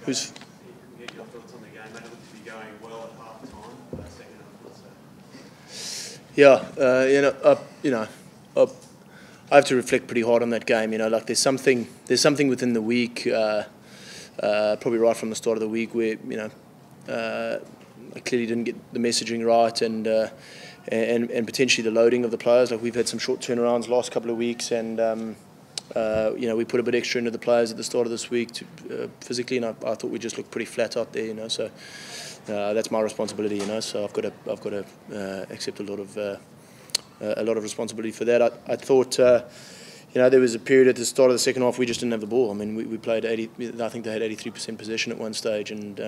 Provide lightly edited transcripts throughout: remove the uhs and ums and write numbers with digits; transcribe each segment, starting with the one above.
who's. Get your thoughts on the game, mate. It looked to be going well at half time, second half. Yeah, I have to reflect pretty hard on that game. Like there's something within the week, probably right from the start of the week, where I clearly didn't get the messaging right, and potentially the loading of the players. Like we've had some short turnarounds last couple of weeks, and we put a bit extra into the players at the start of this week physically, and I thought we just looked pretty flat out there. So that's my responsibility. So I've got to accept a lot of responsibility for that. I thought, there was a period at the start of the second half we just didn't have the ball. I mean, we played 80. I think they had 83% possession at one stage, and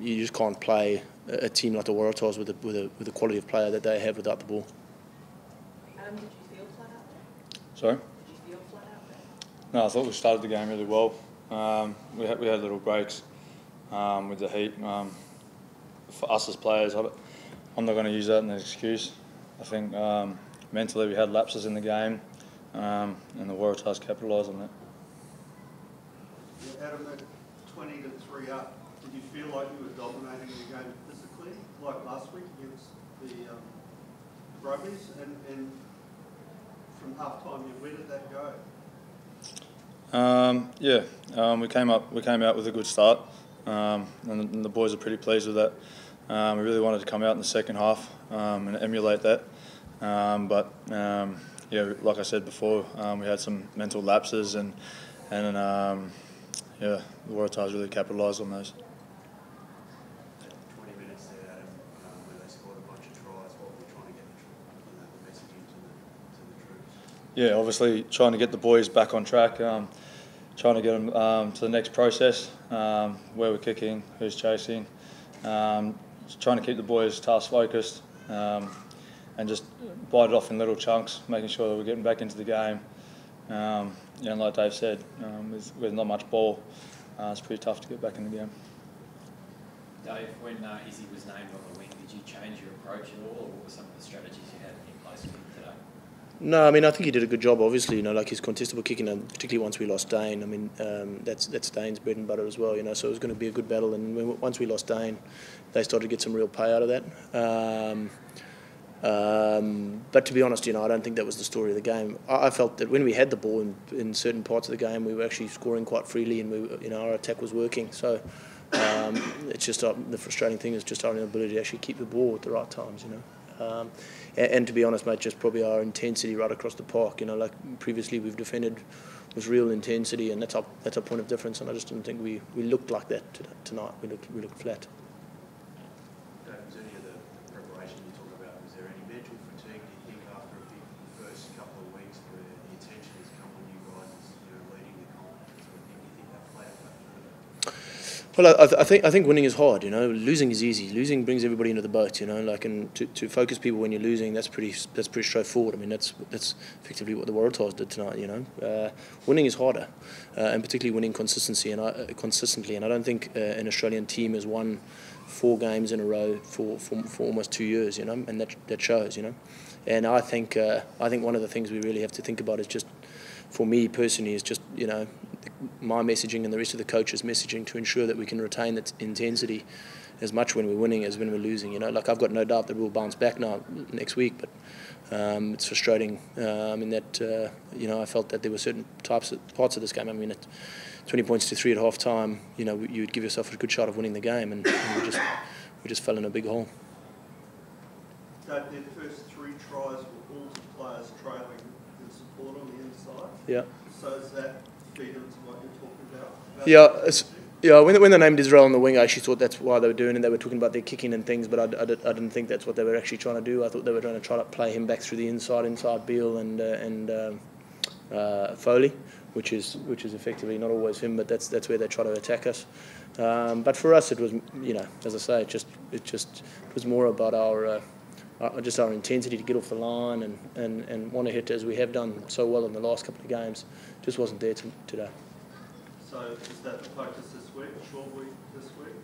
you just can't play a team like the Waratahs with the quality of player that they have without the ball. Did you feel flat out there? Sorry? Did you feel flat out there? No, I thought we started the game really well. We had little breaks with the heat. For us as players, I'm not going to use that as an excuse. I think mentally we had lapses in the game, and the Waratahs capitalised on that. Adam, at 20-3 up, did you feel like you were dominating the game physically, like last week against the Rugbies? And from half time, where did that go? We came out with a good start, and the boys are pretty pleased with that. We really wanted to come out in the second half and emulate that, like I said before, we had some mental lapses, and the Waratahs really capitalised on those. 20 minutes there, Adam, where they scored a bunch of tries. What were we trying to get the message into the troops? Yeah, obviously trying to get the boys back on track, trying to get them to the next process, where we're kicking, who's chasing, trying to keep the boys task focused, and just bite it off in little chunks, making sure that we're getting back into the game. And like Dave said, with not much ball, it's pretty tough to get back in the game. Dave, when Izzy was named on the wing, did you change your approach at all, or what were some of the strategies you had in place for him today? No, I mean, I think he did a good job, obviously, like his contestable kicking, and particularly once we lost Dane. I mean, that's Dane's bread and butter as well, so it was going to be a good battle, and once we lost Dane, they started to get some real pay out of that. But to be honest, I don't think that was the story of the game. I felt that when we had the ball in certain parts of the game, we were actually scoring quite freely, and our attack was working. So it's just the frustrating thing is just our inability to actually keep the ball at the right times, And to be honest, mate, just probably our intensity right across the park. Like previously we've defended with real intensity, and that's our point of difference. And I just didn't think we looked like that tonight. We looked flat. Dave, was any of the preparation you talk about, was there any mental fatigue, do you think, after a big first couple of weeks where the attention has come on you guys leading the competition? Do you think that played a factor? Well, I think winning is hard. Losing is easy. Losing brings everybody into the boat. And to focus people when you're losing, that's pretty straightforward. I mean, that's effectively what the Waratahs did tonight. Winning is harder, and particularly winning consistently. And I don't think an Australian team has won 4 games in a row for almost 2 years. And that shows. And I think one of the things we really have to think about is just, for me personally, is just my messaging and the rest of the coaches' messaging to ensure that we can retain that intensity as much when we're winning as when we're losing. Like I've got no doubt that we'll bounce back now next week, but it's frustrating in that I felt that there were certain parts of this game. I mean, at 20 points to 3 at half time, you would give yourself a good shot of winning the game, and we just fell in a big hole. Dave, their first 3 tries were all to players trailing in support on the inside. Yeah. So is that feed into what you're talking about? Yeah. When they named Israel on the wing, I actually thought that's why they were doing it. They were talking about their kicking and things, but I didn't think that's what they were actually trying to do. I thought they were trying to play him back through the inside Beale and Foley, which is effectively not always him, but that's where they try to attack us. But for us, it was, as I say, it was more about our intensity to get off the line and want to hit, as we have done so well in the last couple of games. Just wasn't there today. So is that the focus this week, a short week this week?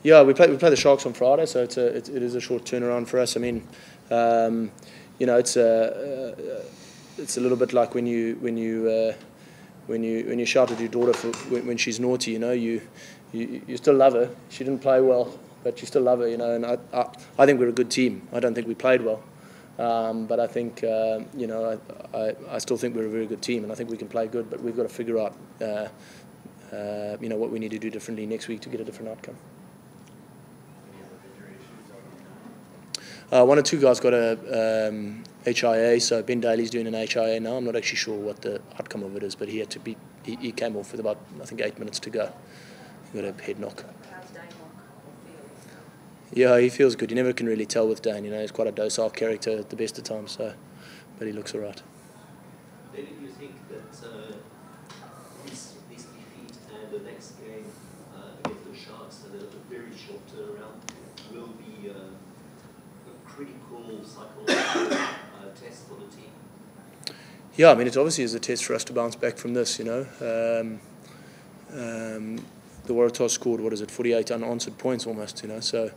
Yeah, we play the Sharks on Friday, so it is a short turnaround for us. I mean, it's a little bit like when when you shout at your daughter when she's naughty, you know, you still love her. She didn't play well, but you still love her, you know. And I think we're a good team. I don't think we played well, but I think you know, I still think we're a very good team, and I think we can play good. But we've got to figure out you know, what we need to do differently next week to get a different outcome. One or two guys got a HIA, so Ben Daly's doing an HIA now. I'm not actually sure what the outcome of it is, but he had to be. He came off with about, I think, 8 minutes to go. He got a head knock. How's Dane feel? Yeah, he feels good. You never can really tell with Dane. You know, he's quite a docile character at the best of times. So, but he looks all right. Maybe do you think that this defeat and the next game against the Sharks and a very short turnaround will be a critical psychological test for the team? Yeah, I mean, it obviously is a test for us to bounce back from this, you know. The Waratahs scored, 48 unanswered points almost, you know. So,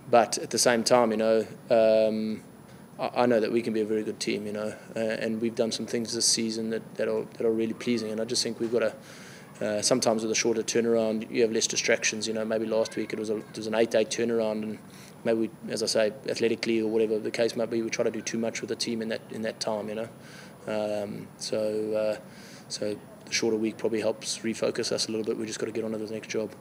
but at the same time, you know, I know that we can be a very good team, you know, and we've done some things this season that are really pleasing, and I just think we've got to. Sometimes with a shorter turnaround, you have less distractions. You know, maybe last week it was an 8-day turnaround, and maybe we, as I say, athletically or whatever the case might be, we try to do too much with the team in that time. You know, so the shorter week probably helps refocus us a little bit. We just got to get on to the next job.